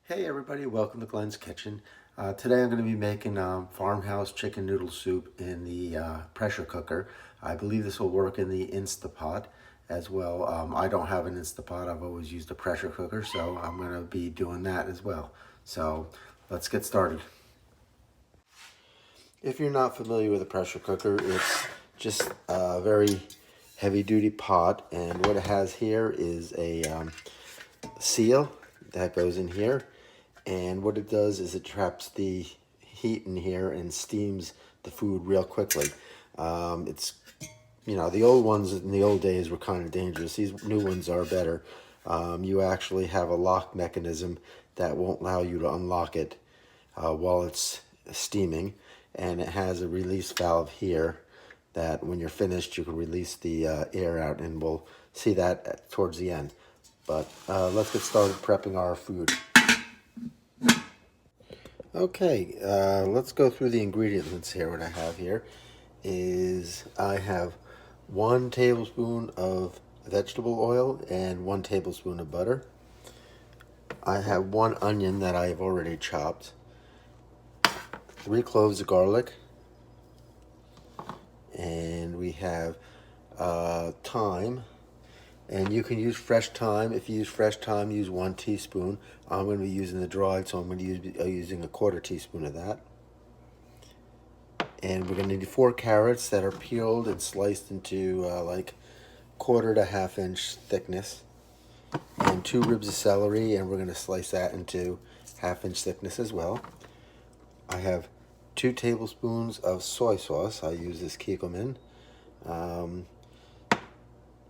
Hey everybody, welcome to Glenn's Kitchen. Today I'm going to be making farmhouse chicken noodle soup in the pressure cooker. I believe this will work in the Instapot as well. I don't have an Instapot, I've always used a pressure cooker, so I'm going to be doing that as well. So let's get started. If you're not familiar with a pressure cooker, it's just a very heavy duty pot, and what it has here is a seal that goes in here, and what it does is it traps the heat in here and steams the food real quickly. It's, the old ones in the old days were kind of dangerous. These new ones are better. You actually have a lock mechanism that won't allow you to unlock it while it's steaming, and it has a release valve here that when you're finished you can release the air out, and we'll see that towards the end. But let's get started prepping our food. Okay, let's go through the ingredients here. What I have here is I have 1 tablespoon of vegetable oil and 1 tablespoon of butter. I have 1 onion that I have already chopped, 3 cloves of garlic, and we have thyme. And you can use fresh thyme. If you use fresh thyme, use 1 teaspoon. I'm going to be using the dried, so I'm going to be using a 1/4 teaspoon of that. And we're going to need 4 carrots that are peeled and sliced into like 1/4 to 1/2 inch thickness. And 2 ribs of celery, and we're going to slice that into 1/2 inch thickness as well. I have 2 tablespoons of soy sauce. I use this Kikkoman.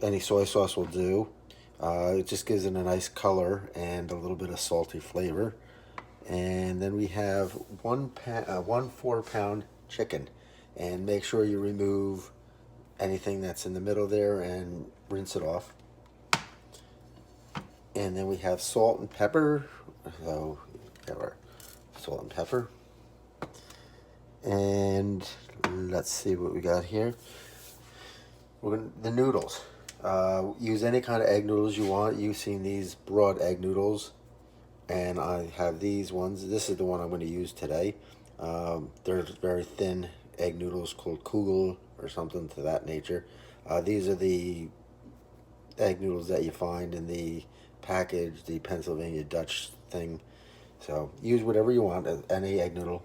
Any soy sauce will do. It just gives it a nice color and a little bit of salty flavor. And then we have 1 4-pound chicken, and make sure you remove anything that's in the middle there and rinse it off. And then we have salt and pepper. So we have our salt and pepper. And let's see what we got here. The noodles. Use any kind of egg noodles you want. You've seen these broad egg noodles, and I have these ones. This is the one I'm going to use today. They're very thin egg noodles called Kugel or something to that nature. These are the egg noodles that you find in the package, the Pennsylvania Dutch thing. So use whatever you want, any egg noodle.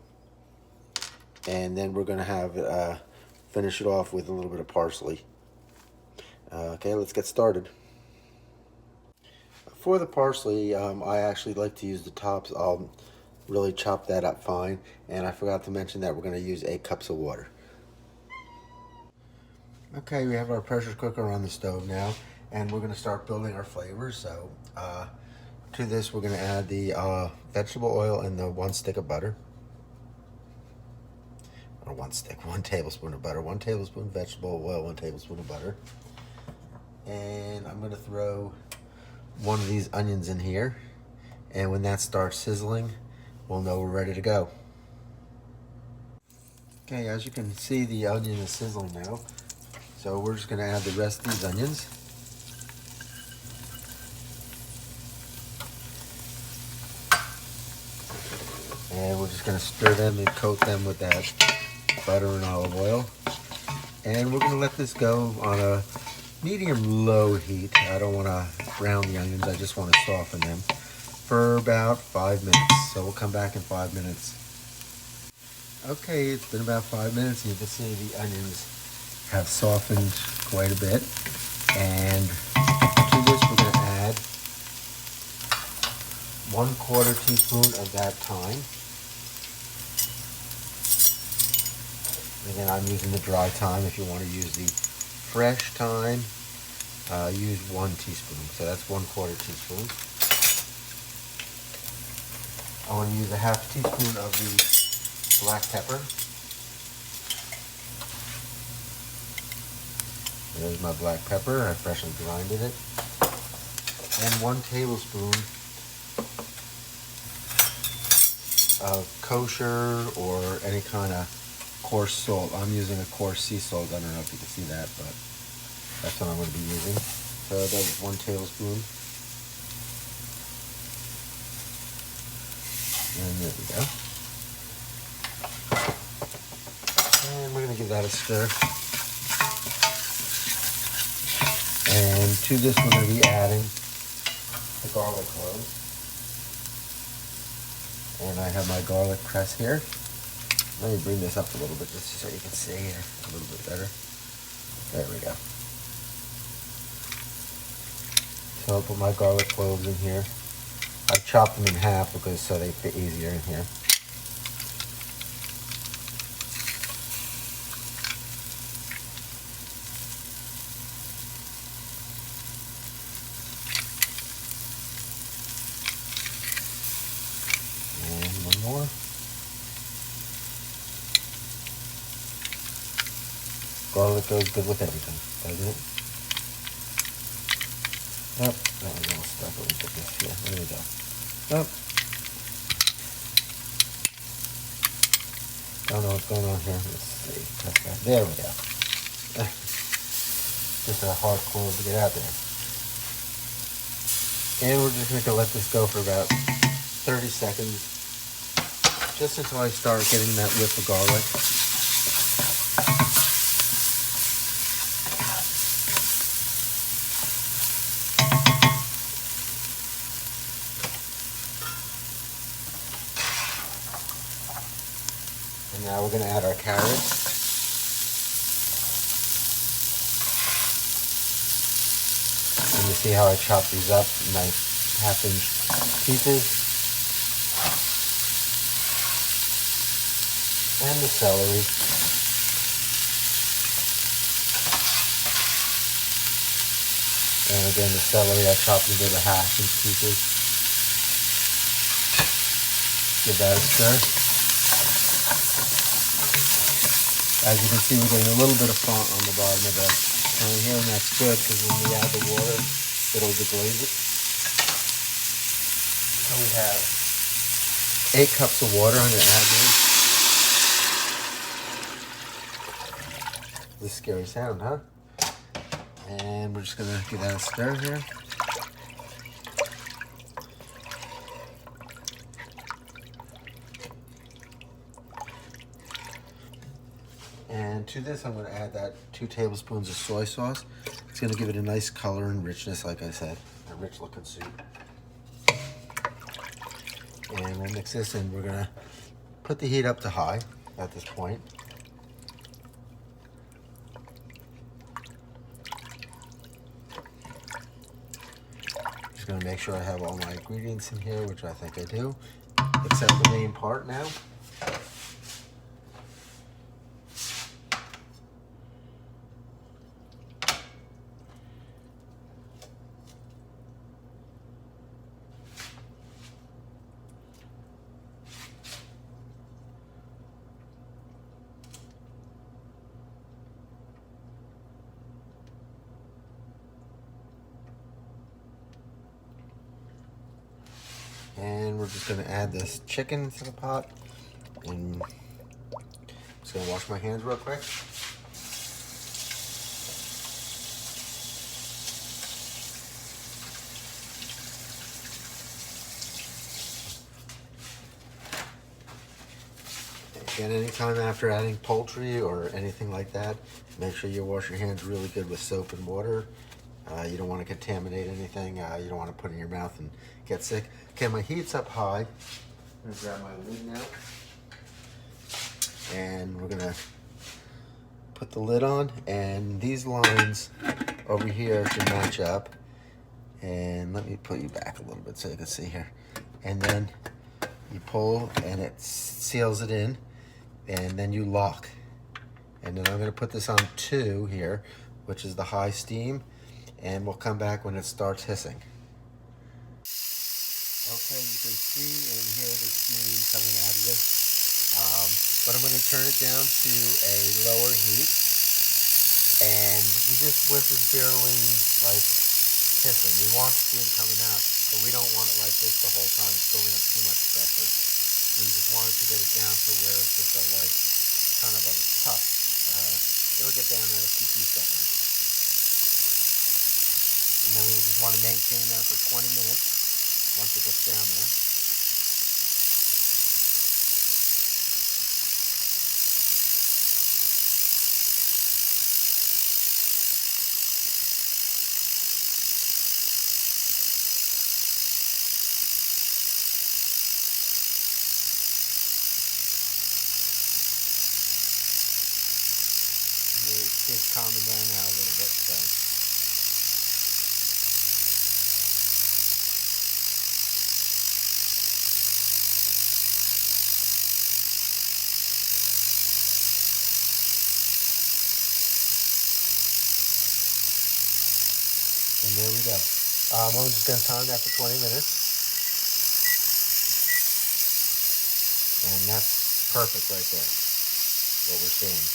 And then we're going to have finish it off with a little bit of parsley. Okay, let's get started. For the parsley, I actually like to use the tops. I'll really chop that up fine. And I forgot to mention that we're going to use 8 cups of water. Okay, we have our pressure cooker on the stove now, and we're going to start building our flavors. So to this, we're going to add the vegetable oil and the 1 stick of butter. Or 1 tablespoon of butter. 1 tablespoon vegetable oil, 1 tablespoon of butter. And I'm going to throw 1 of these onions in here, and when that starts sizzling, we'll know we're ready to go. Okay, as you can see, the onion is sizzling now, so we're just going to add the rest of these onions. And we're just going to stir them and coat them with that butter and olive oil. And we're going to let this go on a medium-low heat. I don't want to brown the onions, I just want to soften them for about 5 minutes. So we'll come back in 5 minutes. Okay, it's been about 5 minutes, and you can see the onions have softened quite a bit. And to this we're going to add 1/4 teaspoon of that thyme. Again, I'm using the dry thyme. If you want to use the fresh thyme, use 1 teaspoon. So that's 1/4 teaspoon. I want to use a 1/2 teaspoon of the black pepper. There's my black pepper. I freshly grinded it. And 1 tablespoon of kosher or any kind of coarse salt. I'm using a coarse sea salt. I don't know if you can see that, but that's what I'm going to be using. So that's 1 tablespoon. And there we go. And we're gonna give that a stir. And to this we're gonna be adding the garlic cloves. And I have my garlic press here. Let me bring this up a little bit just so you can see a little bit better. There we go. So I'll put my garlic cloves in here. I chopped them in half because so they fit easier in here. And one more. Garlic goes good with everything, doesn't it? Yep, that was all stuck. Let me put this here. There we go. Yep. Don't know what's going on here. Let's see. Press that. There we go. Just a hard clove to get out there. And we're just going to let this go for about 30 seconds. Just until I start getting that whiff of garlic. And now we're going to add our carrots. And you see how I chop these up in nice half-inch pieces. And the celery. And again, the celery I chopped into the half-inch pieces. Give that a stir. As you can see, we're getting a little bit of font on the bottom of the pan here, and that's good because when we add the water, it'll deglaze it. So we have 8 cups of water. I'm going to add these. This is a scary sound, huh? And we're just going to give that a stir here. And to this, I'm going to add that 2 tablespoons of soy sauce. It's going to give it a nice color and richness, like I said, a rich looking soup. And we'll mix this in. We're going to put the heat up to high at this point. Just going to make sure I have all my ingredients in here, which I think I do, except the main part now. And we're just going to add this chicken to the pot. And I'm just going to wash my hands real quick. Again, anytime after adding poultry or anything like that, make sure you wash your hands really good with soap and water. You don't want to contaminate anything. You don't want to put it in your mouth and get sick. Okay, my heat's up high. I'm going to grab my lid now. And we're going to put the lid on. And these lines over here should match up. And let me put you back a little bit so you can see here. And then you pull and it seals it in. And then you lock. And then I'm going to put this on 2 here, which is the high steam. And we'll come back when it starts hissing. Okay, you can see and hear the steam coming out of this. But I'm going to turn it down to a lower heat. And we just want it barely like hissing. We want steam coming out, but we don't want it like this the whole time. It's building up too much pressure. We just wanted to get it down to where it's just a like kind of a puff. It'll get down there in a few seconds. And then we just want to maintain that for 20 minutes once it gets down there. calming down now a little bit, so. And there we go. I'm just going to time that for 20 minutes. And that's perfect right there, what we're seeing.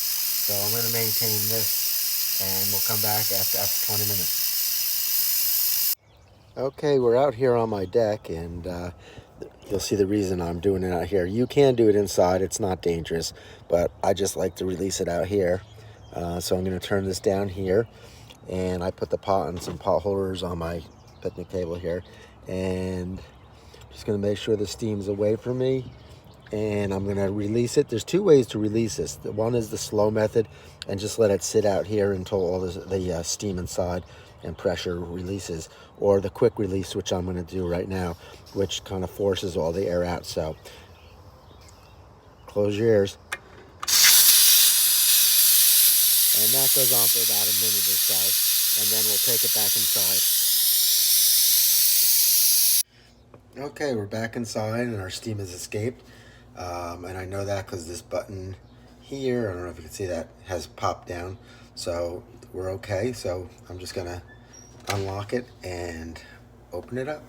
So I'm going to maintain this, and we'll come back after 20 minutes. Okay, we're out here on my deck, and you'll see the reason I'm doing it out here. You can do it inside, it's not dangerous, but I just like to release it out here. So I'm going to turn this down here, and I put the pot and some pot holders on my picnic table here, and just going to make sure the steam's away from me, and I'm going to release it. There's two ways to release this. One is the slow method, and just let it sit out here until all the steam inside and pressure releases, or the quick release, which I'm going to do right now, which kind of forces all the air out. So close your ears. And that goes on for about a minute or so, and then we'll take it back inside. Okay, we're back inside, and our steam has escaped. And I know that because this button here, I don't know if you can see that, has popped down. So we're okay. So I'm just gonna unlock it and open it up.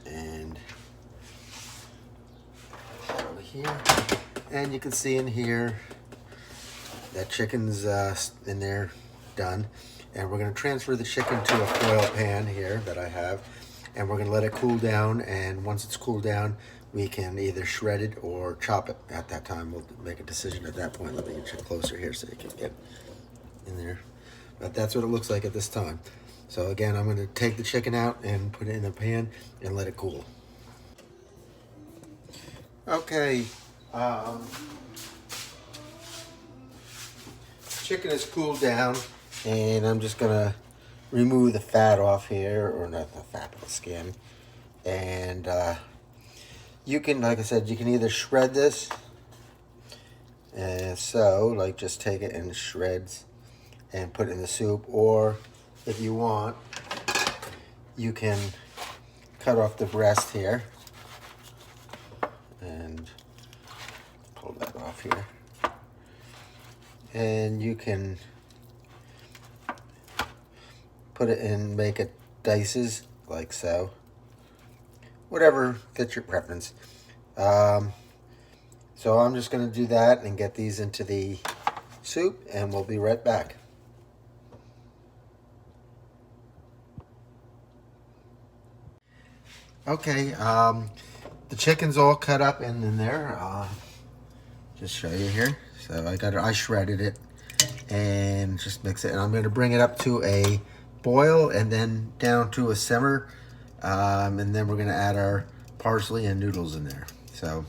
And over here. And you can see in here that chicken's in there, done. And we're going to transfer the chicken to a foil pan here that I have. And we're going to let it cool down. And once it's cooled down, we can either shred it or chop it at that time. We'll make a decision at that point. Let me get you closer here so you can get in there. But that's what it looks like at this time. So again, I'm going to take the chicken out and put it in a pan and let it cool. Okay. Chicken is cooled down, and I'm just gonna remove the fat off here, or not the fat, but the skin. And you can, like I said, you can either shred this, and so like just take it in shreds and put it in the soup, or if you want, you can cut off the breast here and pull that off here. And you can put it in, make it dices like so. Whatever fits your preference. So I'm just going to do that and get these into the soup, and we'll be right back. Okay, the chicken's all cut up in there. Just show you here. So I shredded it and just mix it, and I'm going to bring it up to a boil and then down to a simmer, and then we're going to add our parsley and noodles in there. So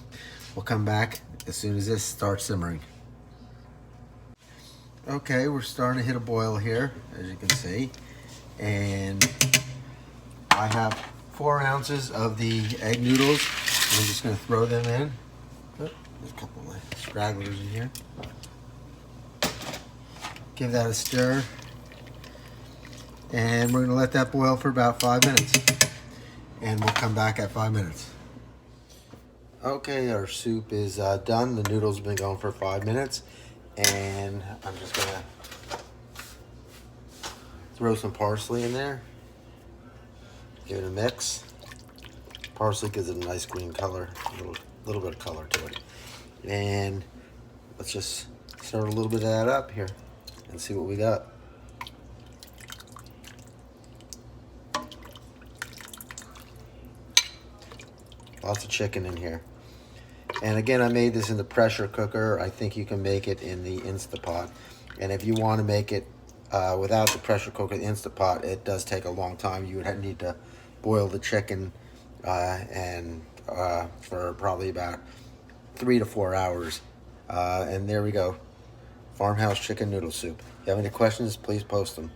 we'll come back as soon as this starts simmering. Okay, we're starting to hit a boil here, as you can see, and I have 4 ounces of the egg noodles. I'm just going to throw them in. Oh, there's a couple of stragglers in here. Give that a stir. And we're going to let that boil for about 5 minutes. And we'll come back at 5 minutes. Okay, our soup is done. The noodles have been going for 5 minutes. And I'm just going to throw some parsley in there. Give it a mix. Parsley gives it a nice green color, a little bit of color to it. And let's just stir a little bit of that up here and see what we got. Lots of chicken in here. And again, I made this in the pressure cooker. I think you can make it in the Instapot. And if you want to make it without the pressure cooker, the Instapot, it does take a long time. You would need to boil the chicken for probably about 3 to 4 hours. And there we go. Farmhouse chicken noodle soup. If you have any questions, please post them.